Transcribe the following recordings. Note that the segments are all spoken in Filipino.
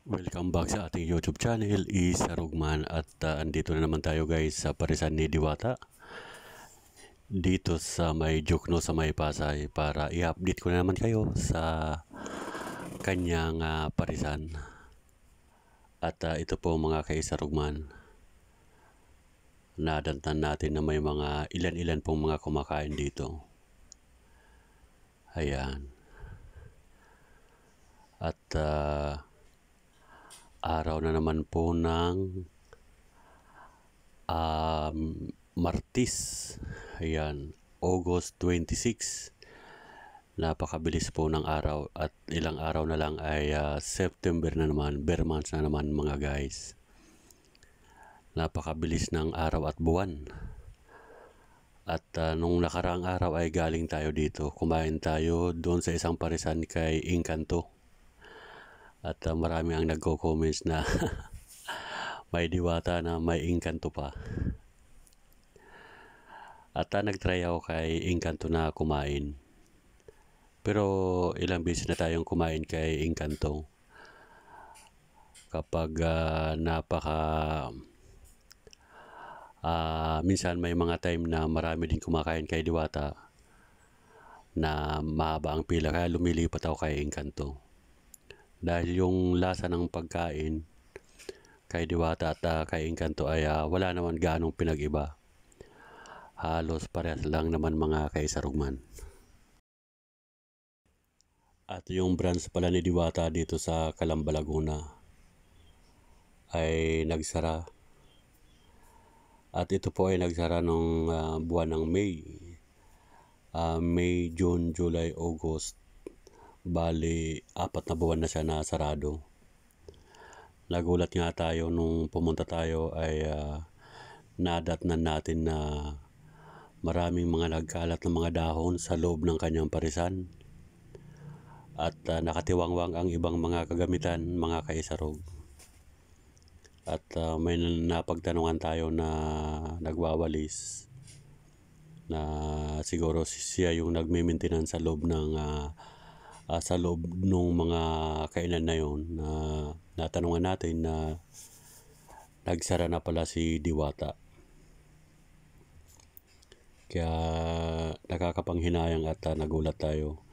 Welcome back sa ating YouTube channel, Isa Rugman, at andito na naman tayo guys sa Parisan ni Diwata dito sa may Jokno sa may Pasay para i-update ko na naman kayo sa kanyang parisan. At ito po mga ka-Isa Rugman, nadantan natin na may mga ilan-ilan pong mga kumakain dito. Ayan. At araw na naman po ng Martes, ayan, August 26. Napakabilis po ng araw at ilang araw na lang ay September na naman, bare months na naman mga guys. Napakabilis ng araw at buwan. At nung nakaraang araw ay galing tayo dito, kumain tayo doon sa isang parisan kay Encanto. At marami ang nagko-comments na may Diwata na may Encanto pa. At nag-try ako kay Encanto na kumain. Pero ilang beses na tayong kumain kay Encanto. Kapag minsan may mga time na marami din kumakain kay Diwata na mahaba ang pila, kaya lumilipat ako kay Encanto. Dahil yung lasa ng pagkain kay Diwata at kay Encanto ay wala naman ganong pinag-iba. Halos parehas lang naman mga ka-Isa Rugman. At yung branch pala ni Diwata dito sa Calamba, Laguna ay nagsara. At ito po ay nagsara nung buwan ng May. May, June, July, August. Bali, 4 na buwan na siya na sarado. Nagulat nga tayo nung pumunta tayo ay nadatnan natin na maraming mga nagkalat ng mga dahon sa loob ng kanyang parisan. At nakatiwangwang ang ibang mga kagamitan, mga kaisarog. At may napagtanungan tayo na nagwawalis na siguro siya yung nagme-maintenance sa loob ng sa loob ng mga kainan na yon, na natanungan natin na nagsara na pala si Diwata. Kaya nakakapanghinayang at nagulat tayo.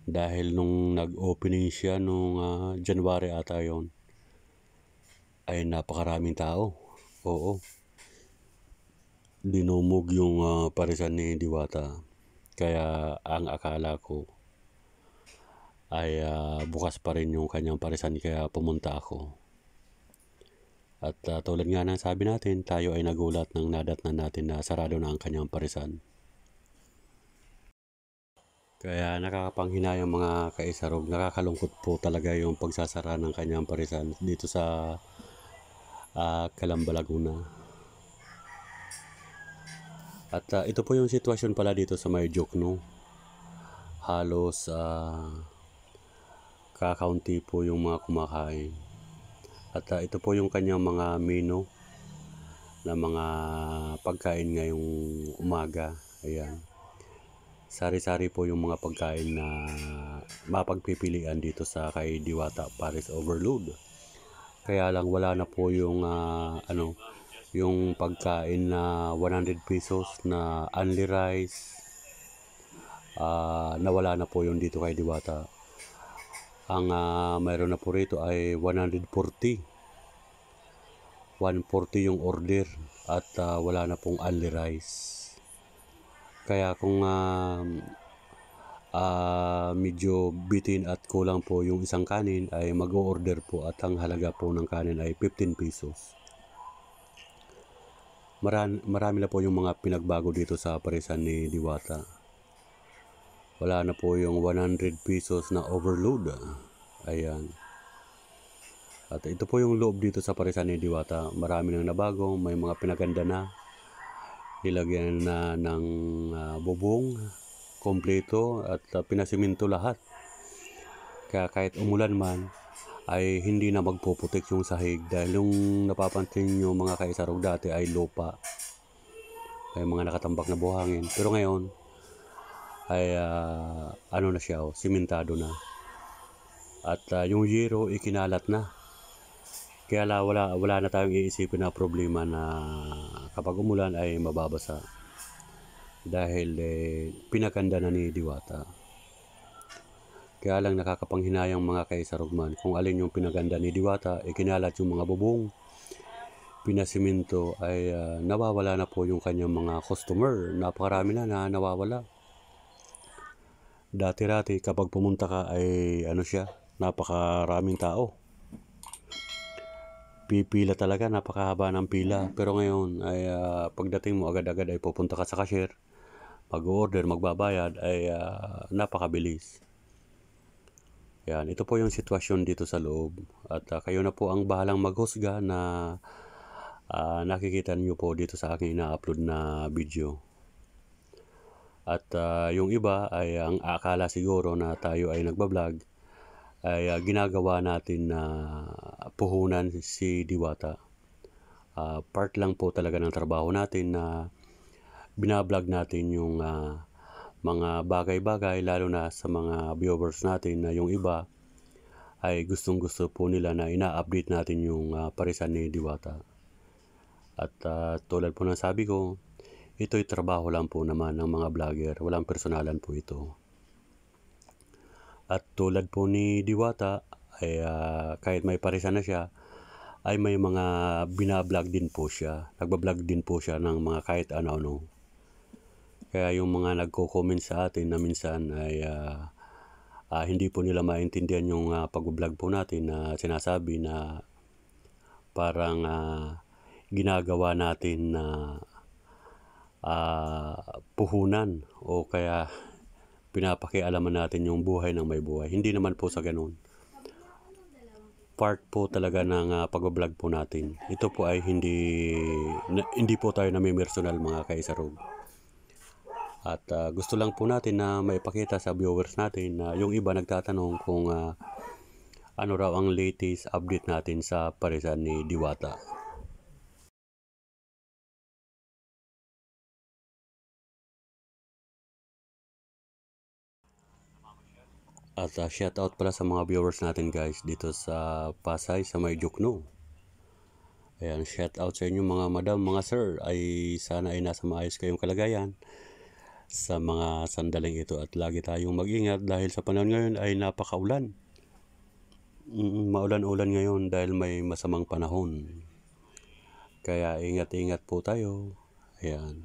Dahil nung nag-opening siya nung January ata yon, ay napakaraming tao. Oo. Dinumog yung parisan ni Diwata. Kaya ang akala ko ay bukas pa rin yung kanyang parisan, kaya pumunta ako. At tulad nga ng sabi natin, tayo ay nagulat nang nadatnan natin na sarado na ang kanyang parisan. Kaya nakakapanghinayang mga kaisarog, nakakalungkot po talaga yung pagsasara ng kanyang parisan dito sa Calamba, Laguna. At ito po yung sitwasyon pala dito sa may Jokno. Halos kakaunti po yung mga kumakain. At ito po yung kanyang mga menu na mga pagkain ngayong umaga. Ayan. Sari-sari po yung mga pagkain na mapagpipilian dito sa kay Diwata Paris Overload. Kaya lang wala na po yung yung pagkain na 100 pesos na only rice. Nawala na po yun dito kay Diwata. Ang mayroon na po rito ay 140 yung order at wala na pong only rice. Kaya kung medyo bitin at kulang po yung isang kanin, ay mag-o-order po at ang halaga po ng kanin ay 15 pesos. Marami na po yung mga pinagbago dito sa parisan ni Diwata. Wala na po yung 100 pesos na overload. Ayan. At ito po yung loob dito sa parisan ni Diwata. Marami nang nabago, may mga pinaganda na. Nilagyan na ng bubong, kompleto at pinasiminto lahat. Kaya kahit umulan man, ay hindi na magpuputik yung sahig. Dahil yung napapansin nyo mga kaisarog dati ay lupa. May mga nakatambak na buhangin. Pero ngayon, ay na siya, simentado na. At yung zero ikinalat na. Kaya wala na tayong iisipin na problema na kapag umulan ay mababasa. Dahil pinaganda na ni Diwata. Kaya lang nakakapanghinayang mga kaisarugman kung alin yung pinaganda ni Diwata, ikinalat yung mga bubong, pinasiminto ay nawawala na po yung kanyang mga customer. Napakarami na nawawala. Dati-rati kapag pumunta ka ay napakaraming tao. Pipila talaga, napakahaba ng pila. Pero ngayon ay pagdating mo agad-agad ay pupunta ka sa cashier, mag-order, magbabayad ay napakabilis. Yan, ito po yung sitwasyon dito sa loob. At kayo na po ang bahalang maghusga na nakikita niyo po dito sa aking ina-upload na video. At yung iba ay ang akala siguro na tayo ay nagbablog ay ginagawa natin na puhunan si Diwata. Part lang po talaga ng trabaho natin na binablog natin yung mga bagay-bagay, lalo na sa mga viewers natin na yung iba ay gustong-gusto po nila na ina-update natin yung parisan ni Diwata. At tulad po ng sabi ko, ito'y trabaho lang po naman ng mga vlogger, walang personalan po ito. At tulad po ni Diwata ay kahit may parisan na siya, ay may mga binablog din po siya. Nagbablog din po siya ng mga kahit ano-ano. Kaya yung mga nagko-comment sa atin na minsan ay hindi po nila maintindihan yung pag-vlog po natin na sinasabi na parang ginagawa natin na puhunan o kaya pinapakialaman natin yung buhay ng may buhay. Hindi naman po sa ganun. Part po talaga ng pag-vlog po natin. Ito po ay hindi po tayo namimersonal mga kaisarog. At gusto lang po natin na maipakita sa viewers natin na yung iba nagtatanong kung ano raw ang latest update natin sa parisan ni Diwata. At shout out pala sa mga viewers natin guys dito sa Pasay, sa May Jukno. Ayan, shout out sa inyo mga madam, mga sir, ay sana ay nasa maayos kayong kalagayan sa mga sandaling ito at lagi tayong mag-ingat dahil sa panahon ngayon ay napakaulan. Maulan-ulan ngayon dahil may masamang panahon. Kaya ingat-ingat po tayo. Ayan.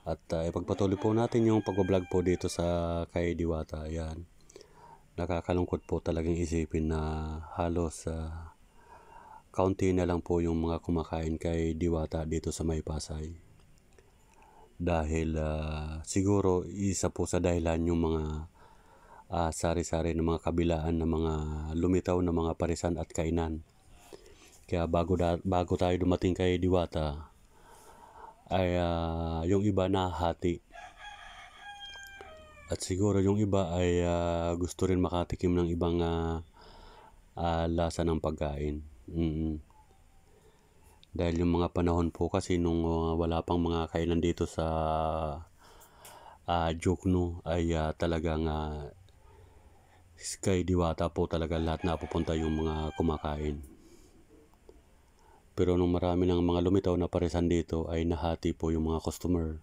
At ipagpatuloy po natin yung pag-vlog po dito sa kay Diwata. Ayan. Nakakalungkot po talagang isipin na halos kaunti na lang po yung mga kumakain kay Diwata dito sa May Pasay. Dahil siguro isa po sa dahilan yung mga sari-sari ng mga kabilaan ng mga lumitaw na mga parisan at kainan. Kaya bago tayo dumating kay Diwata ay yung iba nahati. At siguro yung iba ay gusto rin makatikim ng ibang lasa ng pagkain. Dahil yung mga panahon po kasi nung wala pang mga kainan dito sa Jukno ay talagang kay Diwata po talaga lahat napupunta yung mga kumakain. Pero nung marami ng mga lumitaw na parisan dito ay nahati po yung mga customer.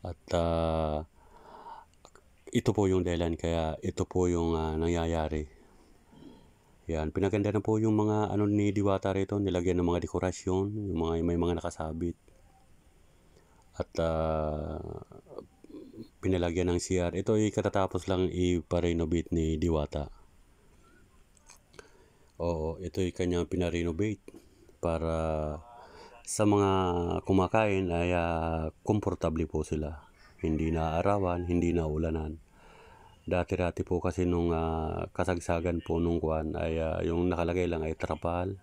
At ito po yung dahilan kaya ito po yung nangyayari. Yan, pinaganda na po yung mga ni Diwata rito, nilagyan ng mga dekorasyon, yung may mga nakasabit. At pinalagyan ng CR. Ito ay katatapos lang ipa-renovate ni Diwata. Oo, ito ay kanyang pina-renovate para sa mga kumakain ay komportable po sila. Hindi na arawan, hindi na ulanan. Dati-rati po kasi nung kasagsagan po nung kuwan ay yung nakalagay lang ay trapal.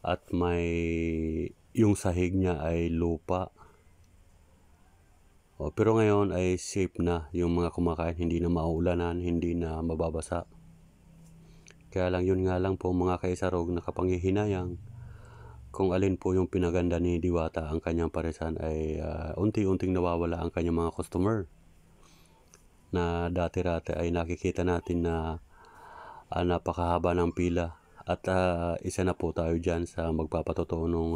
At may yung sahig niya ay lupa. Pero ngayon ay safe na yung mga kumakain, hindi na maulanan, hindi na mababasa. Kaya lang yun nga lang po mga kaisarog, nakapanghihinayang kung alin po yung pinaganda ni Diwata ang kanyang parisan ay unti-unting nawawala ang kanyang mga customer. Na dati-rati ay nakikita natin na napakahaba ng pila At isa na po tayo dyan sa magpapatotoo nung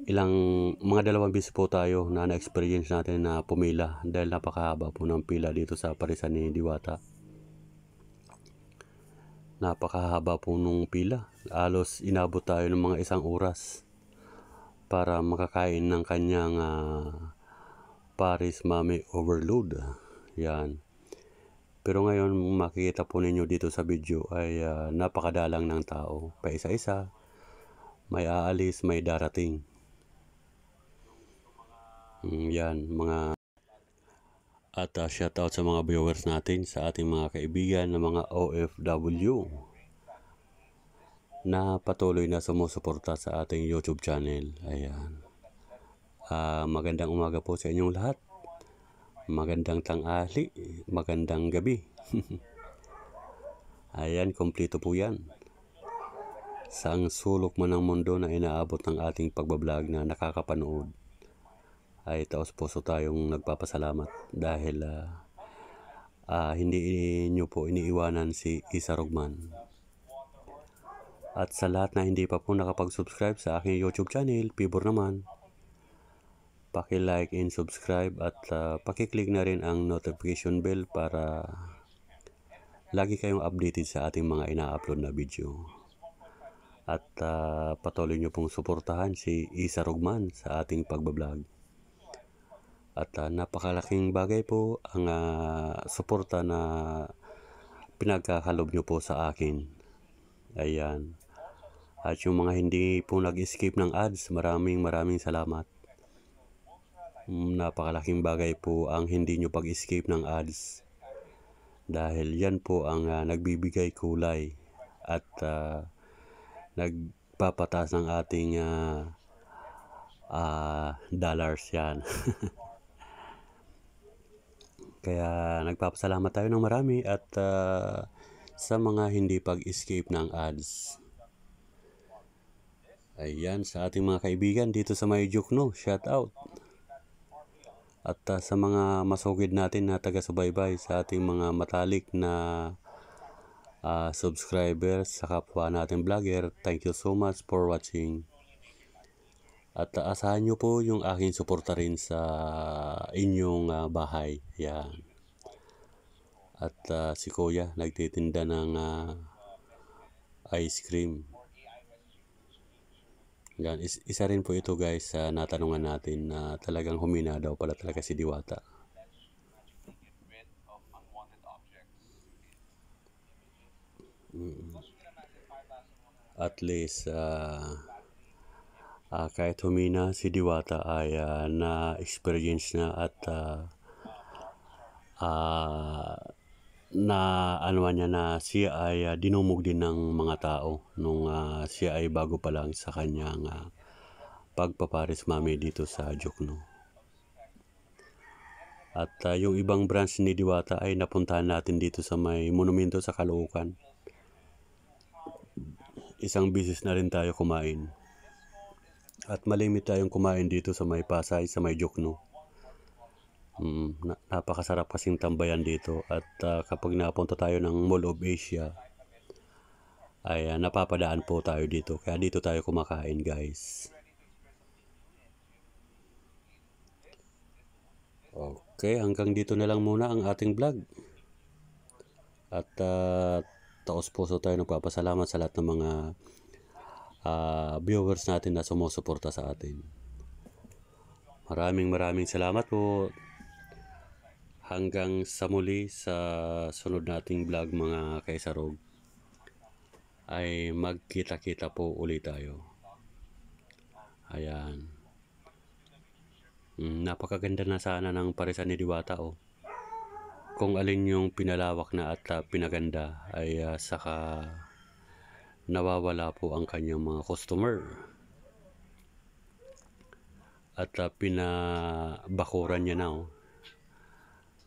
mga 2 beses po tayo na na-experience natin na pumila dahil napakahaba po ng pila dito sa parisan ni Diwata. Napakahaba po nung pila. Halos inabot tayo ng mga 1 oras para makakain ng kanyang Paris Mami Overload. Yan. Pero ngayon makikita po ninyo dito sa video ay napakadalang ng tao. Paisa-isa, may aalis, may darating. Yan, mga at shoutout sa mga viewers natin, sa ating mga kaibigan na mga OFW na patuloy na sumusuporta sa ating YouTube channel. Ayan. Magandang umaga po sa inyong lahat. Magandang tanghali, magandang gabi. Ayan, kompleto po yan. Saang sulok man ng mundo na inaabot ng ating pagbablog na nakakapanood, ay taos puso tayong nagpapasalamat dahil hindi nyo po iniiwanan si Isa Rugman. At sa lahat na hindi pa po nakapag-subscribe sa aking YouTube channel, pibor naman, paki-like and subscribe at paki-click na rin ang notification bell para lagi kayong updated sa ating mga ina-upload na video. At patuloy nyo pong suportahan si Isa Rugman sa ating pagbablog. At napakalaking bagay po ang suporta na pinagkakalob nyo po sa akin. Ayan. At yung mga hindi po nag-skip ng ads, maraming salamat. Napakalaking bagay po ang hindi nyo pag-skip ng ads. Dahil yan po ang nagbibigay kulay at nagpapataas ng ating dollars yan. Kaya nagpapasalamat tayo ng marami at sa mga hindi pag-skip ng ads. Ayan, sa ating mga kaibigan dito sa May Jukno, shout out. At sa mga masugid natin na taga-subaybay, sa ating mga matalik na subscribers, sa kapwa natin vlogger, thank you so much for watching. At asahan nyo po yung aking suporta rin sa inyong bahay. Yan. At si Kuya nagtitinda ng ice cream. Yan. Isa rin po ito guys sa natanungan natin na talagang humina daw pala talaga si Diwata. At least kahit humina si Diwata ay na-experience na at na ano niya na siya ay dinumog din ng mga tao nung siya ay bago pa lang sa kanyang pagpaparis mami dito sa Jukno. At yung ibang branch ni Diwata ay napuntahan natin dito sa may monumento sa Caloocan. Isang bisis na rin tayo kumain. At malimit tayong kumain dito sa may Pasay, sa may Jukno. Napakasarap kasing tambayan dito. At kapag napunta tayo ng Mall of Asia, ay napapadaan po tayo dito. Kaya dito tayo kumakain guys. Okay, hanggang dito na lang muna ang ating vlog. At taos puso tayo nagpapasalamat sa lahat ng mga viewers natin na sumusuporta sa atin. Maraming salamat po. Hanggang sa muli sa sunod nating vlog mga kaisarog, ay magkita-kita po ulit tayo. Ayan. Napakaganda na sana ng parisan ni Diwata Kung alin yung pinalawak na at pinaganda ay saka nawawala po ang kanyang mga customer. At pinabakuran niya na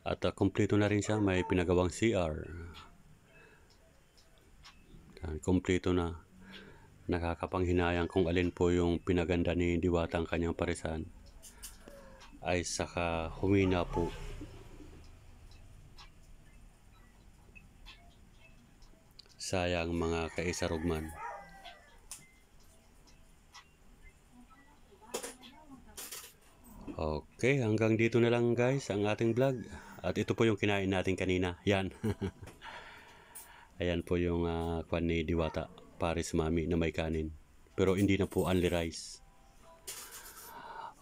At kompleto na rin siya, may pinagawang CR. Kompleto na. Nakakapanghinayang kung alin po yung pinaganda ni Diwata ang kanyang parisan ay saka humina po. sayang mga kaisarugman. Okay, hanggang dito na lang guys ang ating vlog. At ito po yung kinain natin kanina. Yan. Ayan po yung kwan ni Diwata. Paris Mami na may kanin. Pero hindi na po only rice.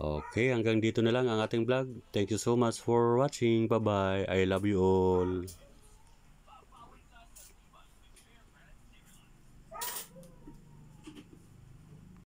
Okay, hanggang dito na lang ang ating vlog. Thank you so much for watching. Bye-bye. I love you all.